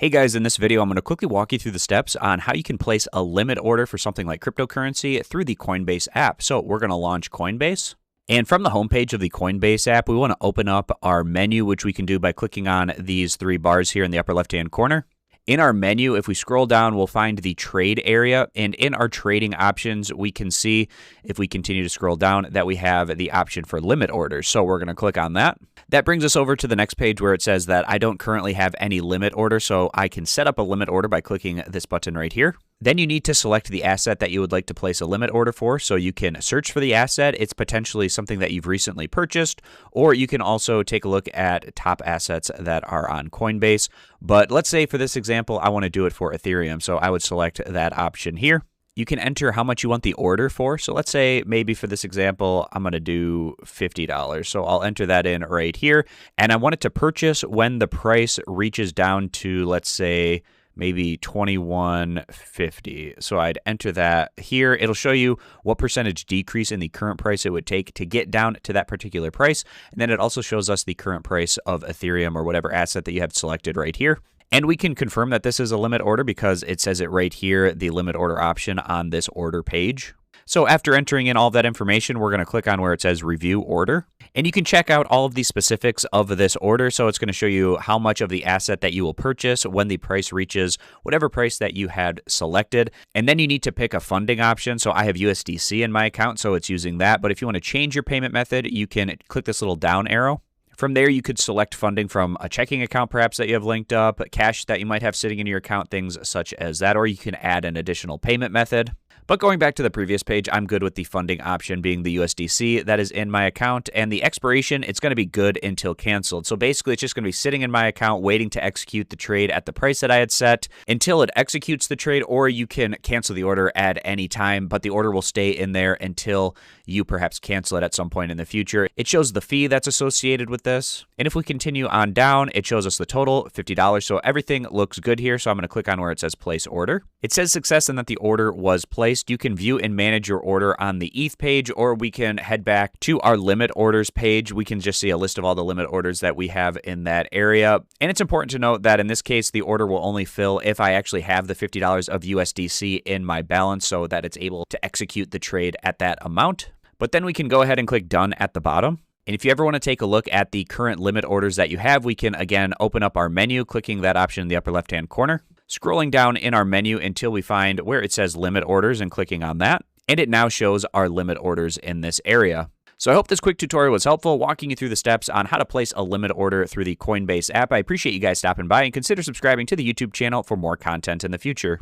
Hey guys, in this video, I'm going to quickly walk you through the steps on how you can place a limit order for something like cryptocurrency through the Coinbase app. So we're going to launch Coinbase. And from the homepage of the Coinbase app, we want to open up our menu, which we can do by clicking on these three bars here in the upper left-hand corner. In our menu, if we scroll down, we'll find the trade area. And in our trading options, we can see, if we continue to scroll down, that we have the option for limit orders. So we're going to click on that. That brings us over to the next page where it says that I don't currently have any limit order, so I can set up a limit order by clicking this button right here. Then you need to select the asset that you would like to place a limit order for, so you can search for the asset. It's potentially something that you've recently purchased, or you can also take a look at top assets that are on Coinbase. But let's say for this example, I want to do it for Ethereum, so I would select that option here. You can enter how much you want the order for. So let's say maybe for this example, I'm going to do $50. So I'll enter that in right here. And I want it to purchase when the price reaches down to, let's say, maybe $21.50. So I'd enter that here. It'll show you what percentage decrease in the current price it would take to get down to that particular price. And then it also shows us the current price of Ethereum or whatever asset that you have selected right here. And we can confirm that this is a limit order because it says it right here, the limit order option on this order page. So after entering in all of that information, we're going to click on where it says review order. And you can check out all of the specifics of this order. So it's going to show you how much of the asset that you will purchase when the price reaches whatever price that you had selected. And then you need to pick a funding option. So I have USDC in my account, so it's using that. But if you want to change your payment method, you can click this little down arrow. From there, you could select funding from a checking account perhaps that you have linked up, cash that you might have sitting in your account, things such as that, or you can add an additional payment method. But going back to the previous page, I'm good with the funding option being the USDC that is in my account, and the expiration, it's going to be good until canceled. So basically, it's just going to be sitting in my account waiting to execute the trade at the price that I had set until it executes the trade, or you can cancel the order at any time, but the order will stay in there until you perhaps cancel it at some point in the future. It shows the fee that's associated with this. And if we continue on down, it shows us the total, $50. So everything looks good here. So I'm going to click on where it says place order. It says success and that the order was placed. You can view and manage your order on the ETH page, or we can head back to our limit orders page. We can just see a list of all the limit orders that we have in that area. And it's important to note that in this case, the order will only fill if I actually have the $50 of USDC in my balance so that it's able to execute the trade at that amount. But then we can go ahead and click done at the bottom. And if you ever want to take a look at the current limit orders that you have, we can again open up our menu, clicking that option in the upper left-hand corner, scrolling down in our menu until we find where it says limit orders and clicking on that. And it now shows our limit orders in this area. So I hope this quick tutorial was helpful, walking you through the steps on how to place a limit order through the Coinbase app. I appreciate you guys stopping by and consider subscribing to the YouTube channel for more content in the future.